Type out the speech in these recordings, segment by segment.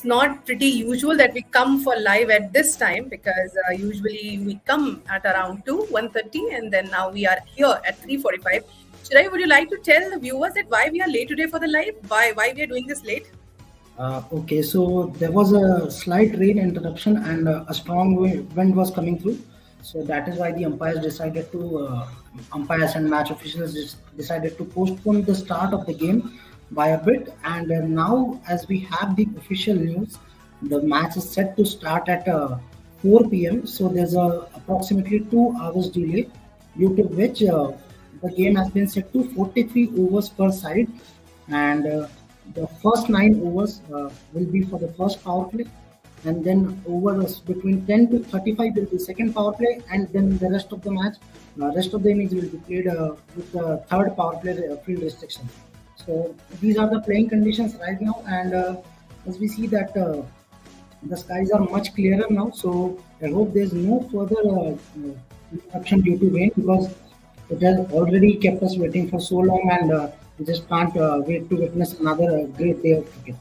it's not pretty usual that we come for live at this time, because usually we come at around 1:30, and then now we are here at 3:45. Shirai, would you like to tell the viewers that why we are late today for the live? Why we are doing this late? Okay, so there was a slight rain interruption and a strong wind was coming through. So that is why the umpires and match officials decided to postpone the start of the game by a bit. And now, as we have the official news, the match is set to start at 4 p.m. So there's approximately 2 hours delay, due to which the game has been set to 43 overs per side, and the first 9 overs will be for the first power play, and then overs between 10 to 35 will be second power play, and then the rest of the innings will be played with the third power play field restriction. So these are the playing conditions right now, and as we see that the skies are much clearer now. So I hope there's no further interruption due to rain, because it has already kept us waiting for so long, and we just can't wait to witness another great day of cricket.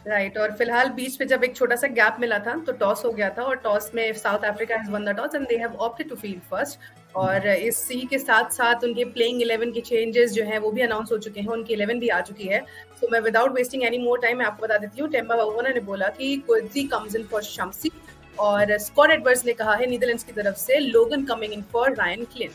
Right और फिलहाल बीच पे जब एक छोटा सा gap मिला था तो टॉस हो गया था, और टॉस में South Africa has won the toss and they have opted to field first. और इसी के साथ साथ उनके प्लेइंग 11 के चेंजेस जो हैं वो भी अनाउंस हो चुके हैं, उनकी 11 भी आ चुकी है. सो मैं without wasting any more time मैं आपको बता देती हूँ. टेम्बा बावुना ने बोला कि Coetzee comes in for Shamsi, और स्कॉट एडवर्ड्स ने कहा है नीदरलैंड्स की तरफ से लोगन coming in for Ryan clean.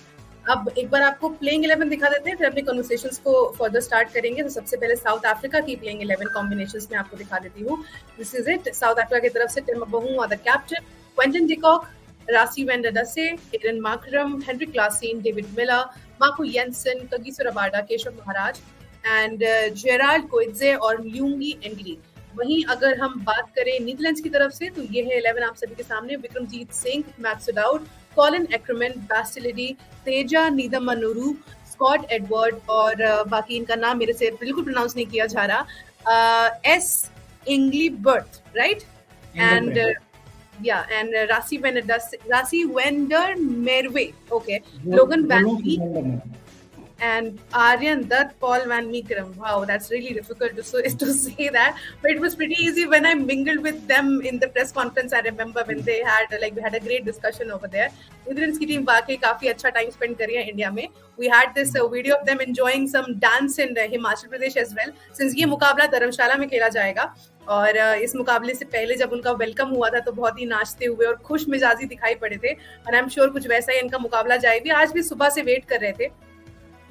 अब एक बार आपको प्लेइंग 11 दिखा देते हैं, फिर अपनी कन्वर्सेशंस को फर्दर स्टार्ट करेंगे. तो सबसे पहले साउथ अफ्रीका की प्लेइंग 11 कॉम्बिनेशंस में आपको दिखा देती हूँ. This is it. South Africa की तरफ से Temba Bavuma the captain, Quinton de Kock, Rassie van der Dusse, Aiden Markram, Heinrich Klaasen, David Miller, Marco Jansen, Kagiso Rabada, Keshav Maharaj and Gerald Coetzee और ल्यूंगी एंगली. वहीं अगर हम बात करें नीदरलैंड्स की तरफ से तो ये है 11 आप सभी के सामने. Vikramjit Singh, Max O'Dowd, Colin Ackermann, Bas de Leede, Teja Nidamanuru, Scott Edward और बाकी इनका नाम मेरे से बिल्कुल प्रोनाउंस नहीं किया जा रहा, S इंग्ली birth, right, and and Rasi Wender Merwe, okay, Logan Van Beek and Aryan Dutt, Paul Van Meekram. Wow, that's really difficult to say that, but it was pretty easy when I mingled with them in the press conference. I remember when they had we had a great discussion over there. Netherlands की team वाकई काफी अच्छा time spend कर रही है India में. We had this video of them enjoying some dance in Himachal Pradesh as well, since ये मुकाबला धर्मशाला में खेला जाएगा. और इस मुकाबले से पहले जब उनका वेलकम हुआ था तो बहुत ही नाचते हुए और खुश मिजाजी दिखाई पड़े थे, और आई एम श्योर कुछ वैसा ही इनका मुकाबला जाएगा. आज भी सुबह से वेट कर रहे थे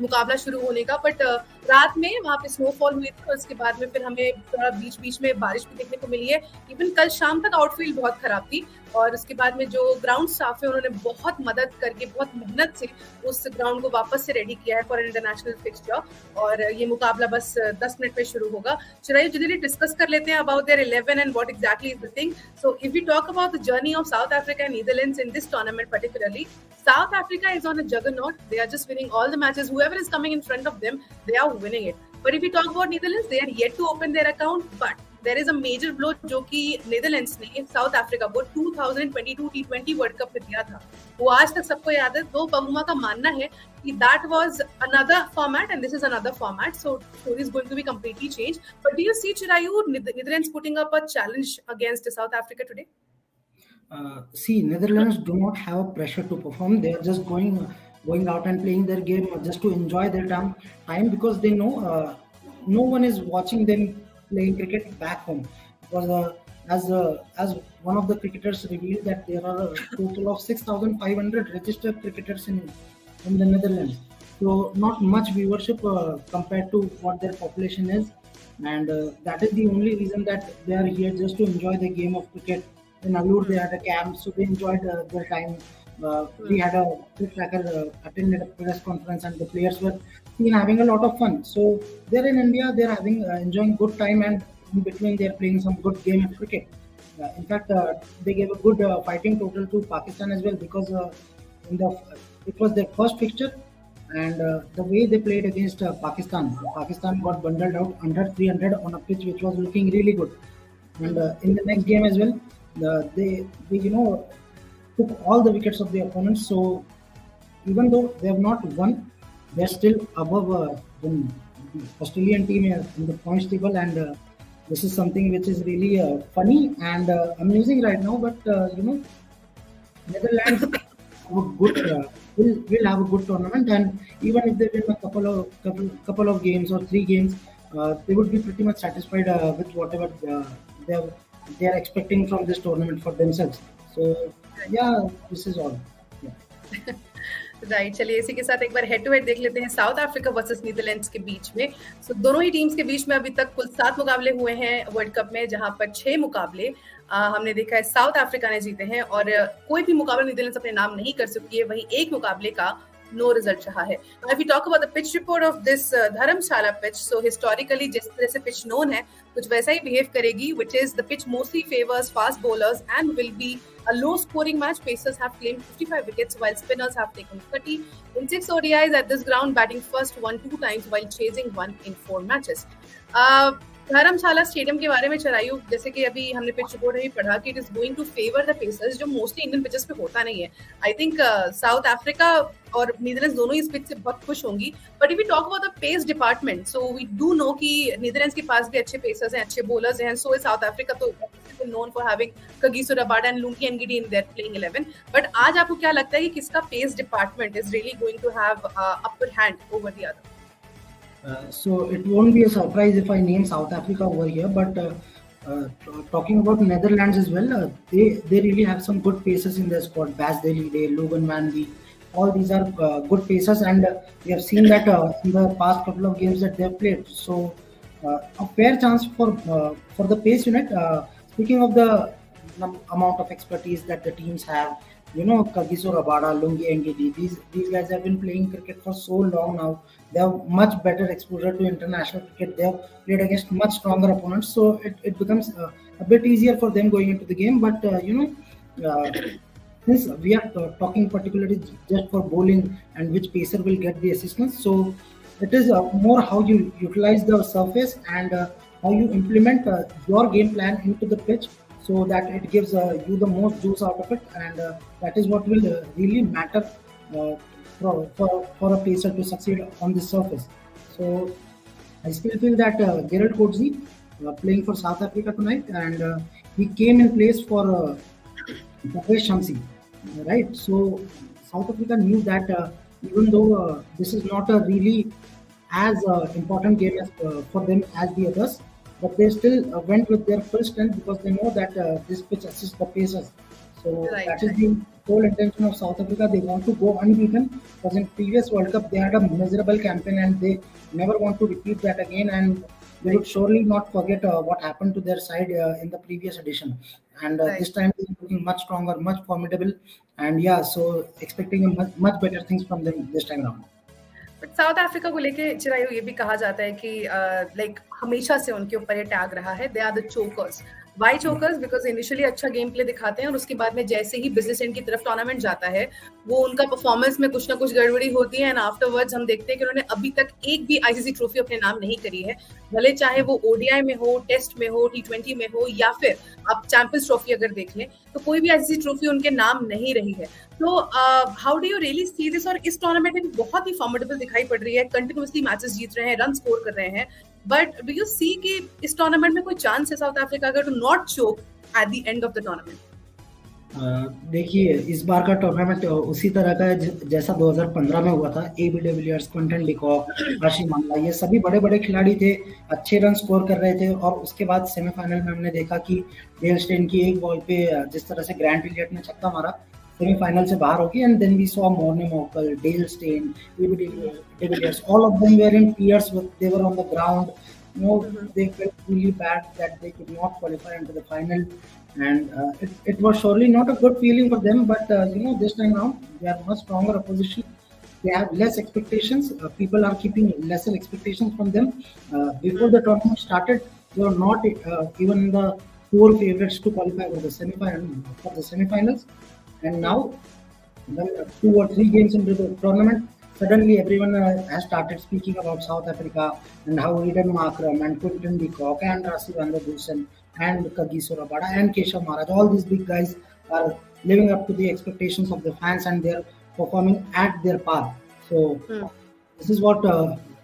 मुकाबला शुरू होने का, बट रात में वहाँ पे स्नोफॉल हुई थी और उसके बाद में फिर हमें थोड़ा बीच में बारिश भी देखने को मिली है. इवन कल शाम तक आउटफील्ड बहुत खराब थी, और उसके बाद में जो ग्राउंड स्टाफ है उन्होंने बहुत मदद करके बहुत मेहनत से उस ग्राउंड को वापस से रेडी किया है फॉर इंटरनेशनल फिक्सचर, और ये मुकाबला बस 10 मिनट में शुरू होगा. चलिए जल्दी डिस्कस कर लेते हैं about their 11 and what exactly is the thing. So if we talk about the journey of South Africa and Netherlands in this tournament particularly, South Africa is on a juggernaut. They are just winning all the matches. Whoever is coming in front of them, they are winning it. But if we talk about Netherlands, they are yet to open their account. But there is a major blow जो कि Netherlands ने South Africa को 2022 T20 world cup में दिया था, वो आज तक सबको याद है. तो बबुमा का मानना है कि that was another format and this is another format, so story is going to be completely changed. But do you see, Chirayu, Netherlands putting up a challenge against South Africa today? See, Netherlands do not have a pressure to perform. They are just going out and playing their game just to enjoy their time, because they know no one is watching them playing cricket back home. Because as one of the cricketers revealed that there are a total of 6,500 registered cricketers in the Netherlands. So not much viewership compared to what their population is, and that is the only reason that they are here, just to enjoy the game of cricket. In Allur, they had a camp, so they enjoyed their time. We had a CricTracker attended a press conference, and the players were seen having a lot of fun. So they're in India, they're having enjoying good time, and in between they're playing some good game of cricket. In fact, they gave a good fighting total to Pakistan as well, because it was their first fixture, and the way they played against Pakistan got bundled out under 300 on a pitch which was looking really good. And in the next game as well, they took all the wickets of the opponents. So even though they have not won, they're still above the Australian team in the points table, and this is something which is really funny and amusing right now. But Netherlands have a good will have a good tournament, and even if they win a couple of games or 3 games, they would be pretty much satisfied with whatever they are they are expecting from this tournament for themselves. So yeah, this is all. Yeah. Right, चलिए इसी के साथ एक बार head to head देख लेते हैं south Africa versus Netherlands के बीच में। सो दोनों ही टीम्स के बीच में अभी तक कुल 7 मुकाबले हुए हैं वर्ल्ड कप में, जहां पर 6 मुकाबले हमने देखा है साउथ अफ्रीका ने जीते हैं और कोई भी मुकाबला नीदरलैंड्स अपने नाम नहीं कर सकी है, वहीं एक मुकाबले का नो रिजल्ट रहा है। If we talk about the pitch report of this Dharamshala pitch, so historically जिस तरह से pitch known है कुछ वैसा ही behave करेगी, which is the pitch mostly favors fast bowlers and will be a low scoring match. Pacers have claimed 55 wickets while spinners have taken 30. In 6 ODIs at this ground, batting first won 2 times while chasing 1 in 4 matches. Dharamshala stadium के बारे में चरायू, जैसे कि अभी हमने pitch report में पढ़ा कि it is going to favour the pacers, जो मोस्टली इंडियन पिचेस पे होता नहीं है। आई थिंक साउथ अफ्रीका और नीदरलैंड्स दोनों ही इस पिच से बहुत खुश होंगी। But if we talk about the pace department, so we do know कि नीदरलैंड्स के पास भी अच्छे पेसर्स हैं, अच्छे बॉलर्स हैं। सो इज साउथ अफ्रीका, तो known for having Kagiso Rabada and Lungi Ngidi in their playing 11. But आज आपको क्या लगता है कि किसका pace department is really going to have upper hand over the other? So it won't be a surprise if I name South Africa over here, but talking about Netherlands as well, they really have some good pacers in their squad. Bas Delide, Logan Manby, all these are good pacers, and we have seen that in the past couple of games that they have played. So a fair chance for the pace unit. Speaking of the amount of expertise that the teams have, Kagiso Rabada, Lungi Ngidi, these guys have been playing cricket for so long now. They have much better exposure to international cricket. They have played against much stronger opponents, so it becomes a bit easier for them going into the game. But since we are talking particularly just for bowling and which pacer will get the assistance, so it is more how you utilize the surface and how you implement your game plan into the pitch, so that it gives you the most juice out of it, and that is what will really matter for a pacer to succeed on this surface. So I still feel that Gerald Coetzee playing for South Africa tonight, and he came in place for Tapesh Shamsi, right? So South Africa knew that even though this is not a really as important game as, for them as the others, but they still went with their full strength because they know that this pitch assists the pacers. So that is the whole intention of South Africa. They want to go unbeaten, because in previous World Cup they had a miserable campaign and they never want to repeat that again, and they would surely not forget what happened to their side in the previous edition. And this time they are looking much stronger, much formidable, and yeah, so expecting much better things from them this time around. But south Africa को लेके चिरायू ये भी कहा जाता है कि like हमेशा से उनके ऊपर ये टैग रहा है, they are the chokers. Why chokers? Because initially अच्छा गेम प्ले दिखाते हैं और उसके बाद में जैसे ही बिजनेस एंड की तरफ टूर्नामेंट जाता है वो उनका परफॉर्मेंस में कुछ ना कुछ गड़बड़ी होती है, एंड आफ्टरवर्ड्स हम देखते हैं कि उन्होंने अभी तक एक भी आईसीसी ट्रॉफी अपने नाम नहीं करी है, भले चाहे वो ओडीआई में हो, टेस्ट में हो, T20 में हो, या फिर आप चैंपियंस ट्रॉफी अगर देख लें तो कोई भी आईसीसी ट्रॉफी उनके नाम नहीं रही है। तो how do you really see this? और इस टूर्नामेंट में बहुत ही फॉर्मिडेबल दिखाई पड़ रही है, कंटिन्यूअसली मैचेस जीत रहे हैं, रन स्कोर कर रहे हैं, बट डू यू सी कि इस टूर्नामेंट में कोई चांस है साउथ अफ्रीका अगर to not choke at the end of the tournament? देखिए, इस बार का टूर्नामेंट उसी तरह का है जैसा 2015 में हुआ था। AB de Villiers, Quinton de Kock, Harshi मामला, ये सभी बड़े बड़े खिलाड़ी थे, अच्छे रन स्कोर कर रहे थे, और उसके बाद सेमीफाइनल में हमने देखा कि डेल स्टेन की एक बॉल पे जिस तरह से ग्रांट इलियट ने छक्का मारा, सेमीफाइनल से बाहर होगी। And then we saw Morne Morkel, Dale Steyn, AB de Villiers, all of them were in tears, they were on the ground. They felt really bad that they could not qualify into the final, and it was surely not a good feeling for them. But this time around they are much stronger opposition. They have less expectations. People are keeping lesser expectations from them. Before the tournament started, they were not even the 4 favorites to qualify for the semifinals. And now, when 2 or 3 games into the tournament, suddenly everyone has started speaking about South Africa and how Eden Markram and Quinton de Kock and Rassie van der Dusen and Kagiso Rabada and Keshav Maharaj, all these big guys are living up to the expectations of the fans and they're performing at their par. So this is what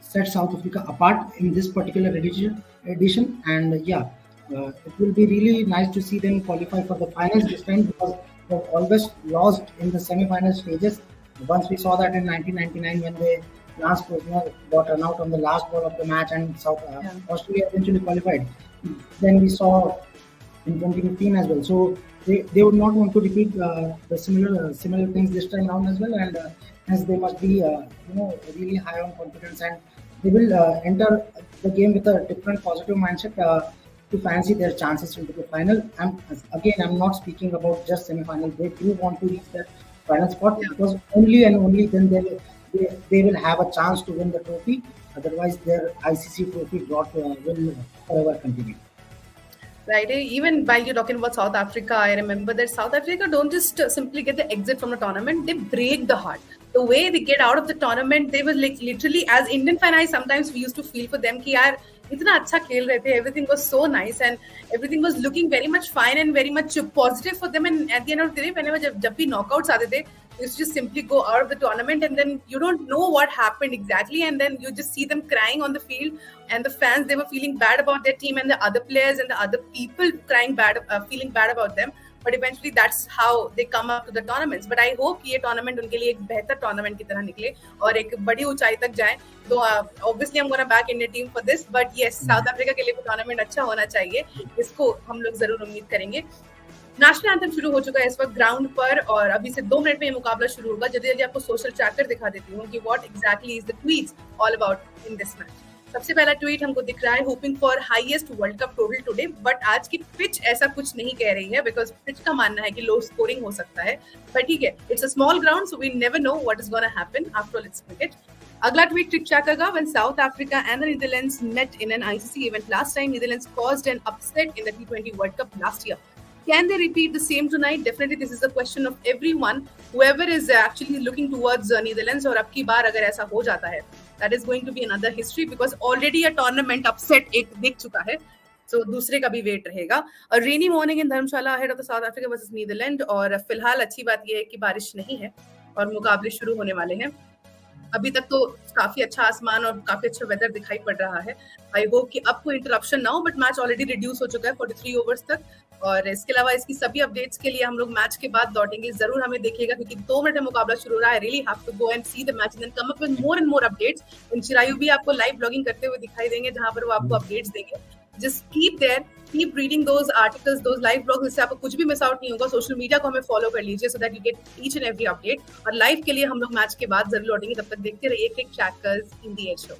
sets South Africa apart in this particular edition. And yeah, It will be really nice to see them qualify for the finals this time because they've always lost in the semi-final stages. Once we saw that in 1999 when they last got run out on the last ball of the match and Australia eventually qualified. Then we saw in 2015 as well. So they would not want to repeat the similar things this time around as well, and hence they must be really high on confidence, and they will enter the game with a different positive mindset to fancy their chances into the final. I'm not speaking about just semi-final. They do want to reach that final spot because only and only then they will have a chance to win the trophy. Otherwise, their ICC trophy drought will forever continue. Right. Even while you're talking about South Africa, I remember that South Africa don't just simply get the exit from the tournament, they break the heart. The way they get out of the tournament, they were like literally, as Indian fan, sometimes we used to feel for them कि यार इतना अच्छा खेल रहे थे, everything was so nice and everything was looking very much fine and very much positive for them. And at the end of the day, whenever जब भी knockouts आते थे, you just simply go out of the tournament and then you don't know what happened exactly, and then you just see them crying on the field, and the fans, they were feeling bad about their team, and the other players and the other people feeling bad about them. But eventually that's how they come up to the tournaments. But I hope ये tournament उनके लिए एक बेहतर tournament की तरह निकले और एक बड़ी ऊंचाई तक जाए. तो obviously I'm gonna back Indian team for this, but yes, South Africa के लिए भी tournament अच्छा होना चाहिए. इसको हम लोग जरूर उम्मीद करेंगे. नेशनल एंथम शुरू हो चुका है इस वक्त ग्राउंड पर, और अभी से 2 मिनट में ये मुकाबला शुरू होगा. जल्दी जल्दी आपको सोशल ट्रैकर दिखा देती हूँ कि what exactly is the tweets all about in this match. सबसे पहला ट्वीट हमको दिख रहा है, hoping for highest world cup total today, but आज की पिच ऐसा कुछ नहीं कह रही है बिकॉज पिच का मानना है कि लो स्कोरिंग हो सकता है. पर ठीक है, it's a small ground so we never know what is gonna happen after all, it's cricket. अगला ट्वीट CricTracker का, when South Africa and the Netherlands met in an ICC event last time, Netherlands caused an upset in the T20 World Cup last year. Can they repeat the same tonight? Definitely, this is a question of everyone. Whoever is actually looking towards Netherlands, और अब की बार अगर ऐसा हो जाता है, that is going to be another history because already a tournament upset एक दिख चुका है. So दूसरे का भी वेट रहेगा. A rainy morning in Dharamshala ahead of the South Africa versus Netherlands, और फिलहाल अच्छी बात ये है कि बारिश नहीं है और मुकाबले शुरू होने वाले हैं. अभी तक तो काफी अच्छा आसमान और काफी अच्छा वेदर दिखाई पड़ रहा है. आई होप कि अब कोई इंटरप्शन ना हो, बट मैच ऑलरेडी रिड्यूस हो चुका है 43 ओवर्स तक. और इसके अलावा इसकी सभी अपडेट्स के लिए हम लोग मैच के बाद लौटेंगे. जरूर हमें देखिएगा क्योंकि 2 मिनट में मुकाबला शुरू हो रहा है. Really have to go and see the match and then come up with more and more updates. Chirayu भी आपको लाइव ब्लॉगिंग करते हुए दिखाई देंगे जहां पर वो आपको अपडेट्स देंगे. Just keep their, keep reading those articles, those live blogs, जिससे आपको कुछ भी मिस आउट नहीं होगा. सोशल मीडिया को हमें फॉलो कर लीजिए so that you get each and every update. और लाइव के लिए हम लोग मैच के बाद जरूर लौटेंगे. तब तक देखते रहिए CricTrackers in the air show.